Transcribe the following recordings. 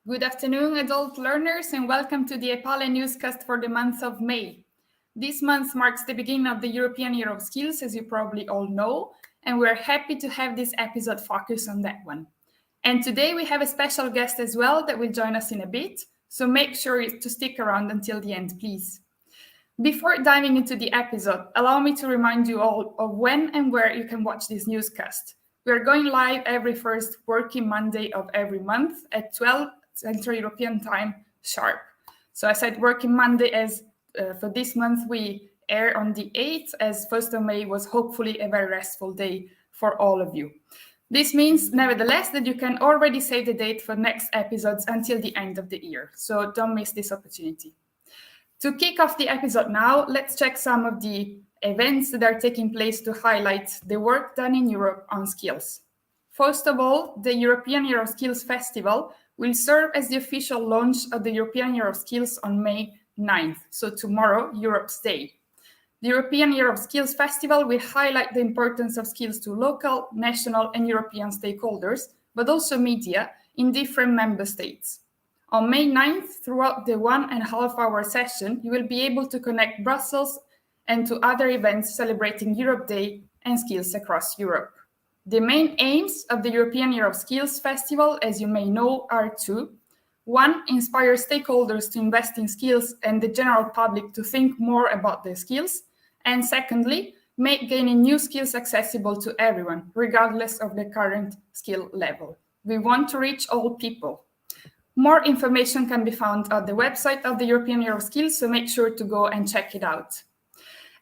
Good afternoon, adult learners, and welcome to the EPALE Newscast for the month of May. This month marks the beginning of the European Year of Skills, as you probably all know, and we're happy to have this episode focus on that one. And today we have a special guest as well that will join us in a bit, so make sure to stick around until the end, please. Before diving into the episode, allow me to remind you all of when and where you can watch this newscast. We are going live every first working Monday of every month at 12 Central European Time sharp. So I said working Monday as for this month we air on the 8th, as 1st of May was hopefully a very restful day for all of you. This means, nevertheless, that you can already save the date for next episodes until the end of the year. So don't miss this opportunity. To kick off the episode now, let's check some of the events that are taking place to highlight the work done in Europe on skills. First of all, the European Year of Skills Festival will serve as the official launch of the European Year of Skills on May 9th, so tomorrow, Europe's Day. The European Year of Skills Festival will highlight the importance of skills to local, national, and European stakeholders, but also media in different member states. On May 9th, throughout the 1.5 hour session, you will be able to connect Brussels and to other events celebrating Europe Day and skills across Europe. The main aims of the European Year of Skills Festival, as you may know, are two. One, inspire stakeholders to invest in skills and the general public to think more about their skills. And secondly, make gaining new skills accessible to everyone, regardless of the current skill level. We want to reach all people. More information can be found at the website of the European Year of Skills, so make sure to go and check it out.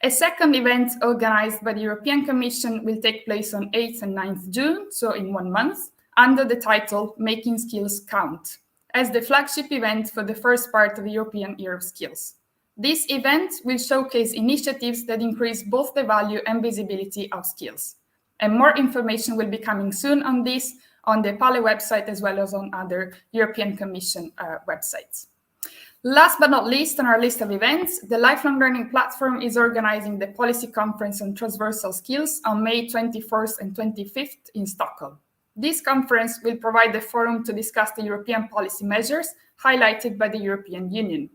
A second event organized by the European Commission will take place on 8th and 9th June, so in 1 month, under the title Making Skills Count, as the flagship event for the first part of the European Year of Skills. This event will showcase initiatives that increase both the value and visibility of skills. And more information will be coming soon on this on the EPALE website as well as on other European Commission websites. Last but not least on our list of events, the Lifelong Learning Platform is organizing the Policy Conference on Transversal Skills on May 21st and 25th in Stockholm. This conference will provide the forum to discuss the European policy measures highlighted by the European Union.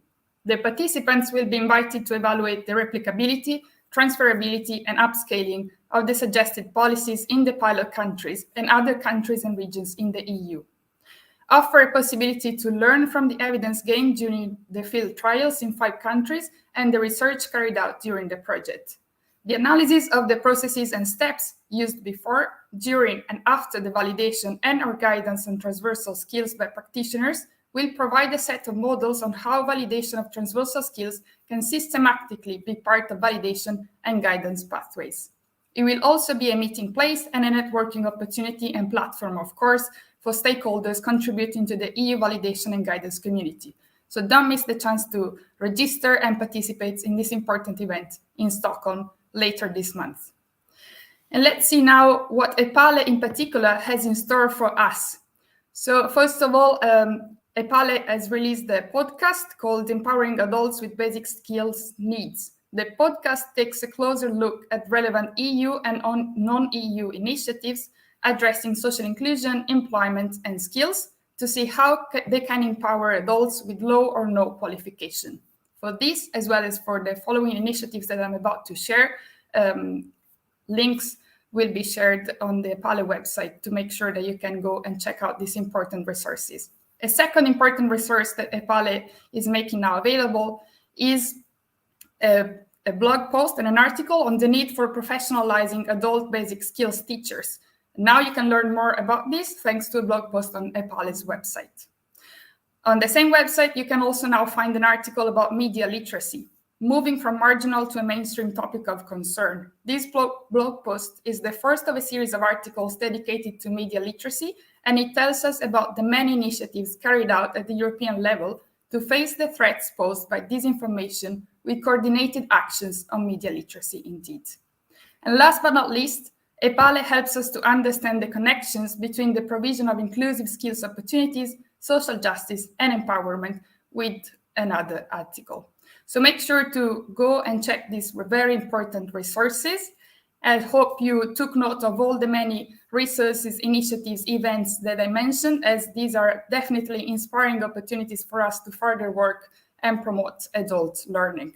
The participants will be invited to evaluate the replicability, transferability, and upscaling of the suggested policies in the pilot countries and other countries and regions in the EU. Offer a possibility to learn from the evidence gained during the field trials in 5 countries and the research carried out during the project. The analysis of the processes and steps used before, during, and after the validation and/or guidance on transversal skills by practitioners will provide a set of models on how validation of transversal skills can systematically be part of validation and guidance pathways. It will also be a meeting place and a networking opportunity and platform, of course, for stakeholders contributing to the EU validation and guidance community. So don't miss the chance to register and participate in this important event in Stockholm later this month. And let's see now what EPALE in particular has in store for us. So first of all, EPALE has released a podcast called Empowering Adults with Basic Skills Needs. The podcast takes a closer look at relevant EU and non-EU initiatives addressing social inclusion, employment, and skills to see how they can empower adults with low or no qualification. For this, as well as for the following initiatives that I'm about to share, links will be shared on the EPALE website to make sure that you can go and check out these important resources. A second important resource that EPALE is making now available is a blog post and an article on the need for professionalizing adult basic skills teachers. Now you can learn more about this thanks to a blog post on EPALE's website. On the same website, you can also now find an article about media literacy, moving from marginal to a mainstream topic of concern. This blog post is the first of a series of articles dedicated to media literacy, and it tells us about the many initiatives carried out at the European level to face the threats posed by disinformation with coordinated actions on media literacy indeed. And last but not least, EPALE helps us to understand the connections between the provision of inclusive skills opportunities, social justice, and empowerment with another article. So make sure to go and check these very important resources. I hope you took note of all the many resources, initiatives, events that I mentioned, as these are definitely inspiring opportunities for us to further work and promote adult learning.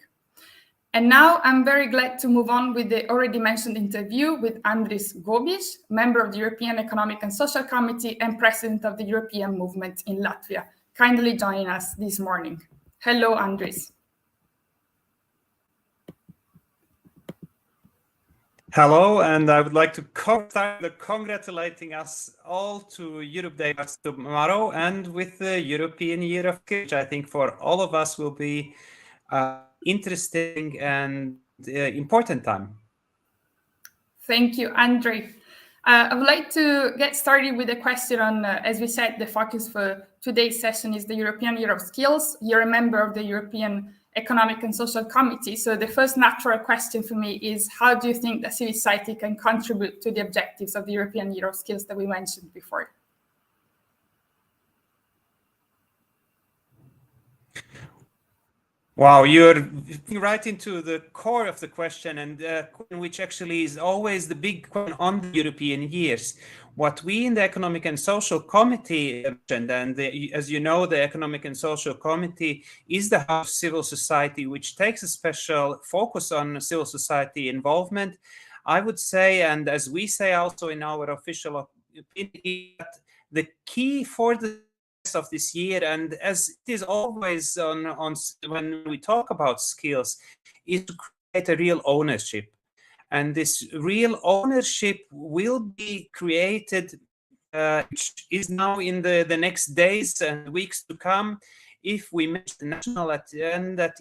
And now I'm very glad to move on with the already mentioned interview with Andres Gobis, member of the European Economic and Social Committee and president of the European Movement in Latvia, kindly joining us this morning. Hello, Andres. Hello, and I would like to start congratulating us all to Europe Day tomorrow and with the European Year of Skills, which I think for all of us will be interesting and important time. Thank you, Andre. I would like to get started with a question on, as we said, the focus for today's session is the European Year of Skills. You're a member of the European Economic and Social Committee. So the first natural question for me is, how do you think that civil society can contribute to the objectives of the European Year of Skills that we mentioned before? Wow, you're right into the core of the question, and which actually is always the big question on the European years. What we in the Economic and Social Committee mentioned, and as you know, the Economic and Social Committee is the house of civil society, which takes a special focus on civil society involvement. I would say, and as we say also in our official opinion, that the key for the of this year, and as it is always on when we talk about skills, is to create a real ownership. And this real ownership will be created, which is now in the next days and weeks to come, if we make the national and at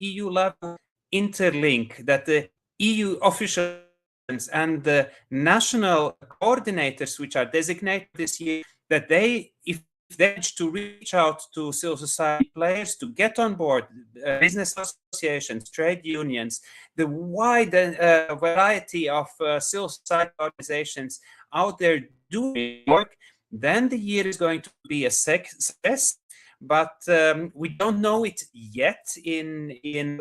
EU level interlink, that the EU officials and the national coordinators, which are designated this year, that they, if they manage to reach out to civil society players to get on board, business associations, trade unions, the wide variety of civil society organizations out there doing work, then the year is going to be a success. But we don't know it yet in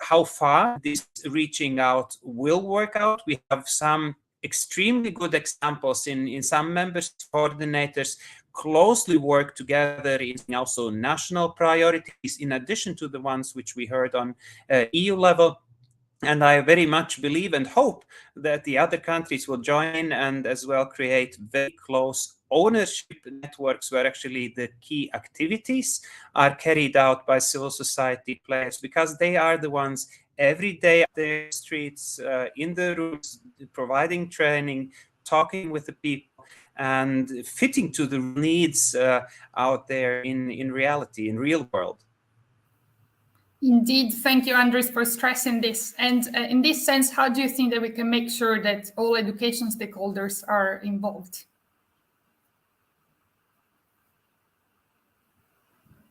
how far this reaching out will work out. We have some extremely good examples in some members, coordinators closely work together in also national priorities, in addition to the ones which we heard on EU level. And I very much believe and hope that the other countries will join and as well create very close ownership networks where actually the key activities are carried out by civil society players, because they are the ones every day at the streets, in the rooms, providing training, talking with the people, and fitting to the needs out there in reality, in real world. Indeed. Thank you, Andres, for stressing this. And in this sense, how do you think that we can make sure that all education stakeholders are involved?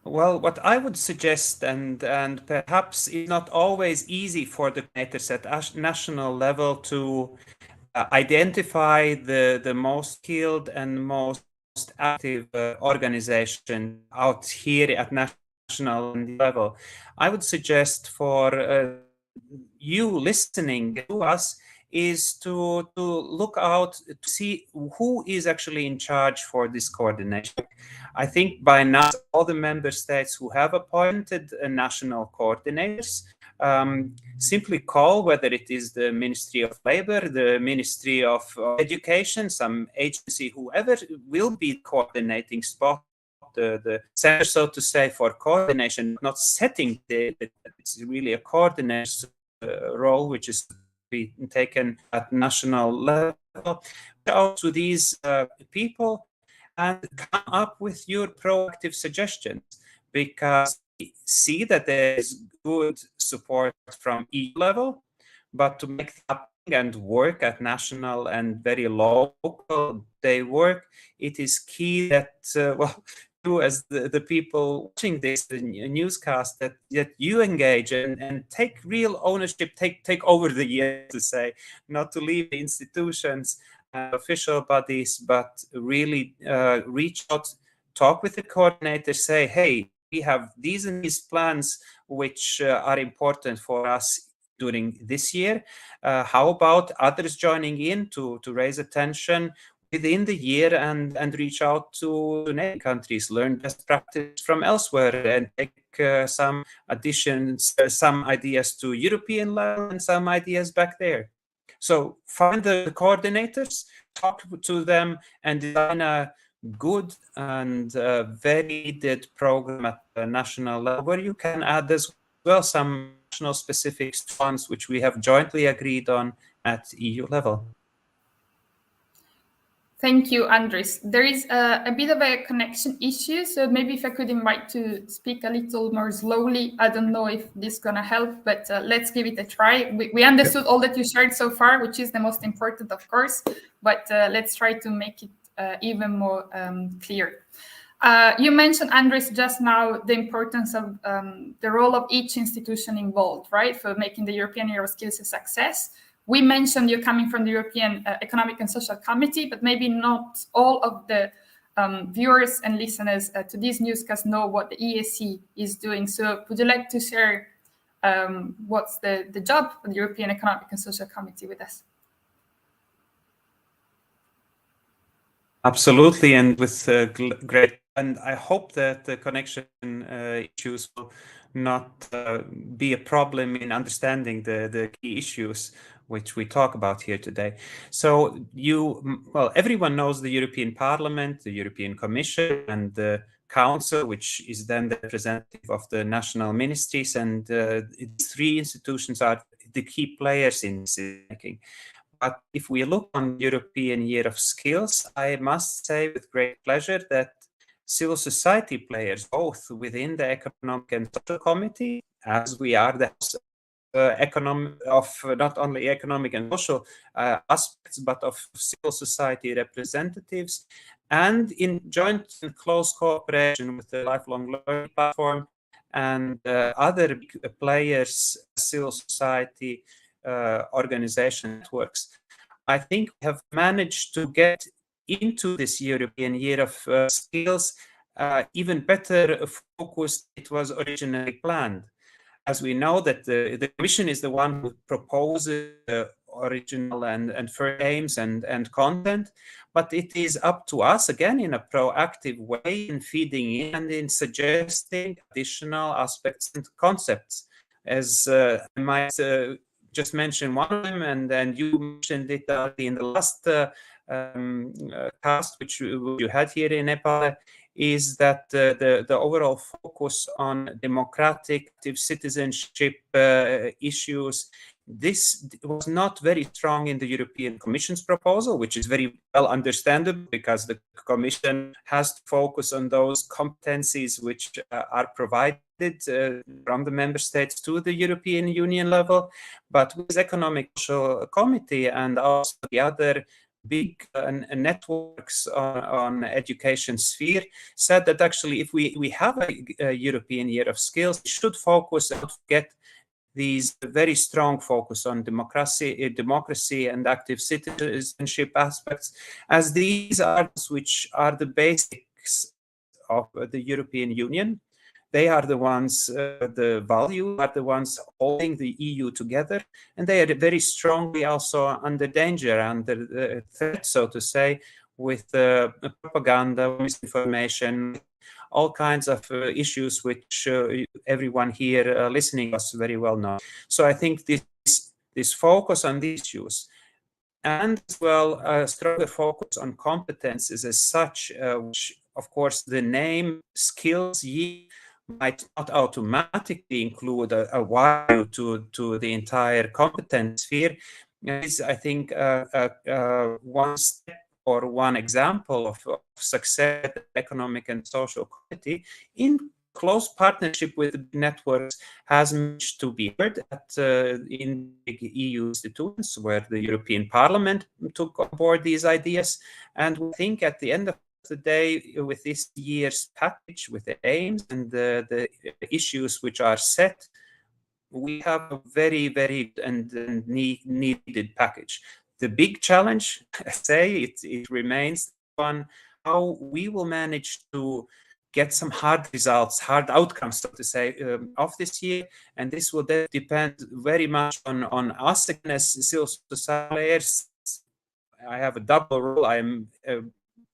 Well, what I would suggest, and perhaps it's not always easy for the coordinators at national level to identify the most skilled and most active organization out here at national level. I would suggest for you listening to us is to look out to see who is actually in charge for this coordination. I think by now all the member states who have appointed national coordinators simply call, whether it is the Ministry of Labor, the Ministry of Education, some agency, whoever will be coordinating spot, the center, so to say, for coordination, not setting it's really a coordinator's role, which is be taken at national level. Out to these people and come up with your proactive suggestions, because we see that there is good support from EU level, but to make that and work at national and very local day work, it is key that you as the people watching this newscast, that you engage and take real ownership, take over the year, to say, not to leave the institutions and official bodies, but really reach out, talk with the coordinator, say, hey, we have these and these plans which are important for us during this year. How about others joining in to raise attention within the year and reach out to neighboring countries, learn best practice from elsewhere, and take some additions, some ideas to European level and some ideas back there. So find the coordinators, talk to them, and design a good and varied program at the national level, where you can add as well some national specific ones which we have jointly agreed on at EU level. Thank you, Andres. There is a bit of a connection issue, so maybe if I could invite to speak a little more slowly. I don't know if this is going to help, but let's give it a try. We understood all that you shared so far, which is the most important, of course, but let's try to make it even more clear. You mentioned, Andres, just now the importance of the role of each institution involved, right, for making the European Year of Skills a success. We mentioned you're coming from the European Economic and Social Committee, but maybe not all of the viewers and listeners to this newscast know what the EAC is doing. So would you like to share what's the job of the European Economic and Social Committee with us? Absolutely, and with great. And I hope that the connection issues will not be a problem in understanding the key issues which we talk about here today. So everyone knows the European Parliament, the European Commission, and the Council, which is then the representative of the national ministries, and these three institutions are the key players in decision making. But if we look on European Year of Skills, I must say with great pleasure that civil society players, both within the Economic and Social Committee, as we are the not only economic and social aspects, but of civil society representatives, and in joint and close cooperation with the Lifelong Learning Platform and other players, civil society organization networks, I think we have managed to get into this European Year of Skills even better focused than it was originally planned. As we know that the Commission is the one who proposes the original and first aims and content, but it is up to us, again, in a proactive way, in feeding in and in suggesting additional aspects and concepts. As I might just mention one of them, and then you mentioned it in the last cast which you had here in EPALE, is that the overall focus on democratic active citizenship issues, this was not very strong in the European Commission's proposal, which is very well understandable because the Commission has to focus on those competencies which are provided from the member states to the European Union level. But with the Economic and Social Committee and also the other big networks on education sphere said that actually if we have a European Year of Skills, we should focus and get these very strong focus on democracy and active citizenship aspects, as these are which are the basics of the European Union. They are the ones, the value are the ones holding the EU together, and they are very strongly also under danger, under threat, so to say, with propaganda, misinformation, all kinds of issues which everyone here listening us very well know. So I think this focus on these issues, and as well a stronger focus on competences as such, which of course the name skills might not automatically include a value to the entire competence sphere, is, I think, one step or one example of success at the Economic and Social Committee, in close partnership with networks, has managed to be heard at in big EU institutions, where the European Parliament took on board these ideas. And we think at the end of the day, with this year's package, with the aims and the issues which are set, we have a very, very and needed package. The big challenge, I say, it remains one, how we will manage to get some hard results, hard outcomes, so to say, of this year. And this will then depend very much on us again as civil society players. I have a double role. I'm a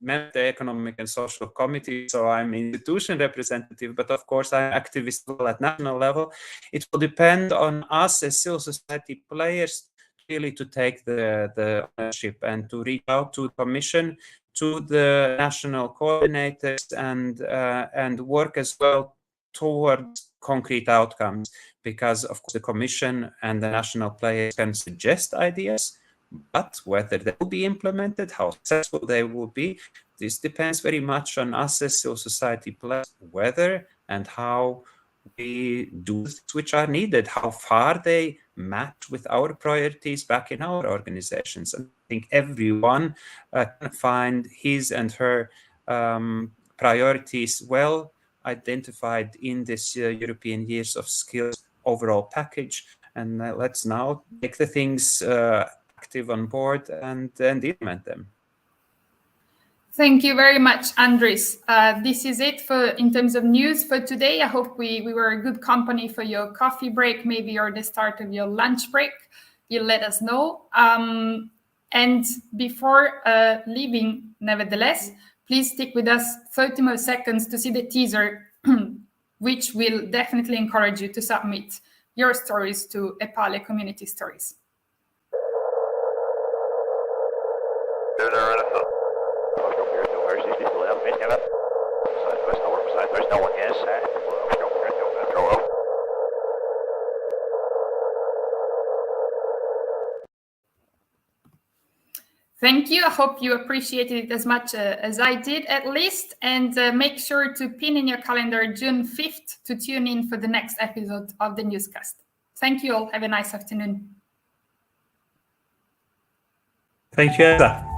member of the Economic and Social Committee, so I'm institution representative, but of course I'm activist at national level. It will depend on us as civil society players really to take the ownership and to reach out to the Commission, to the national coordinators, and work as well towards concrete outcomes, because of course the Commission and the national players can suggest ideas, but whether they will be implemented, how successful they will be, this depends very much on us as civil society players, whether and how we do things which are needed, how far they match with our priorities back in our organizations. And I think everyone can find his and her priorities well identified in this European Years of Skills overall package. And let's now take the things active on board and implement them. Thank you very much, Andris. This is it in terms of news for today. I hope we were a good company for your coffee break, maybe, or the start of your lunch break. You'll let us know. And before leaving, nevertheless, please stick with us 30 more seconds to see the teaser, which will definitely encourage you to submit your stories to EPALE Community Stories. Thank you. I hope you appreciated it as much as I did, at least. And make sure to pin in your calendar June 5th to tune in for the next episode of the newscast. Thank you all. Have a nice afternoon. Thank you, Elsa.